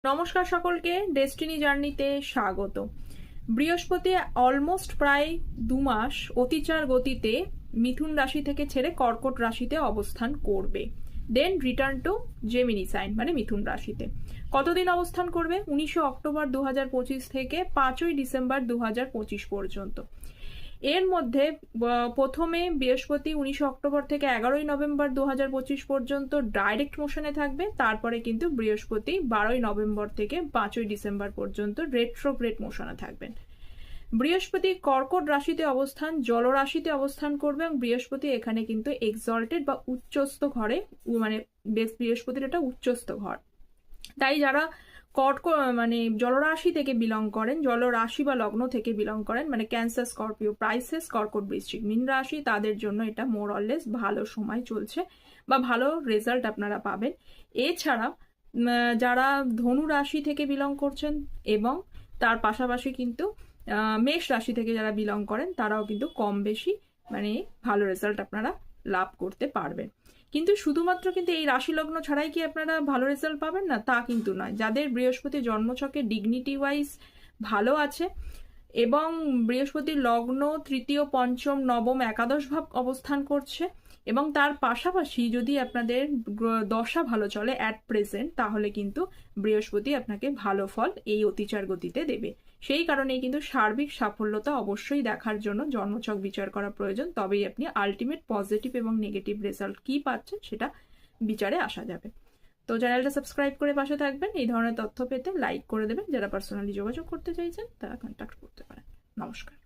নমস্কার সকলকে, ডেস্টিনি জার্নিতে স্বাগত। বৃহস্পতি অলমোস্ট প্রায় 2 মাস অতিচার গতিতে মিথুন রাশি থেকে ছেড়ে কর্কট রাশিতে অবস্থান করবে, then return to Gemini sign মানে মিথুন রাশিতে। কতদিন অবস্থান করবে? 19 অক্টোবর 2025 থেকে 5ই ডিসেম্বর 2025 পর্যন্ত। এর মধ্যে প্রথমে বৃহস্পতি 19 অক্টোবর থেকে 11ই নভেম্বর 2025 পর্যন্ত ডাইরেক্ট মোশনে থাকবে। তারপরে কিন্তু বৃহস্পতি 12ই নভেম্বর থেকে 5ই ডিসেম্বর পর্যন্ত রেট্রোগ্রেড মোশনে থাকবেন। বৃহস্পতি কর্কট রাশিতে অবস্থান, জলরাশিতে অবস্থান করবে এবং বৃহস্পতি এখানে কিন্তু এক্সল্টেড বা উচ্চস্থ ঘরে, মানে বৃহস্পতির এটা উচ্চস্থ ঘর। তাই যারা মানে জলরাশি থেকে বিলং করেন, জলরাশি বা লগ্ন থেকে বিলং করেন, মানে ক্যান্সার, স্করপিও, পাইসেস, কর্কট, বৃশ্চিক, মীন রাশি, তাদের জন্য এটা মোর অরলেস ভালো সময় চলছে বা ভালো রেজাল্ট আপনারা পাবেন। এছাড়া যারা ধনু রাশি থেকে বিলং করছেন এবং তার পাশাপাশি কিন্তু মেষ রাশি থেকে যারা বিলং করেন, তারাও কিন্তু কম বেশি মানে ভালো রেজাল্ট আপনারা লাভ করতে পারবেন। কিন্তু শুধুমাত্র কিন্তু এই রাশি লগ্ন ছাড়াই কি আপনারা ভালো রেজাল্ট পাবেন না, তা কিন্তু নয়। যাদের বৃহস্পতি জন্মছকে ডিগনিটি ওয়াইজ ভালো আছে এবং বৃহস্পতির লগ্ন তৃতীয়, পঞ্চম, নবম, একাদশ ভাব অবস্থান করছে এবং তার পাশাপাশি যদি আপনাদের দশা ভালো চলে অ্যাট প্রেজেন্ট, তাহলে কিন্তু বৃহস্পতি আপনাকে ভালো ফল এই অতিচার গতিতে দেবে। সেই কারণেই কিন্তু সার্বিক সাফল্যতা অবশ্যই দেখার জন্য জন্মছক বিচার করা প্রয়োজন, তবেই আপনি আলটিমেট পজিটিভ এবং নেগেটিভ রেজাল্ট কি পাচ্ছেন সেটা বিচারে আসা যাবে। তো চ্যানেলটা সাবস্ক্রাইব করে পাশে থাকবেন। এই ধরনের তথ্য পেতে লাইক করে দেবেন। যারা পার্সোনালি যোগাযোগ করতে চাইছেন তারা কন্ট্যাক্ট করতে পারেন। নমস্কার।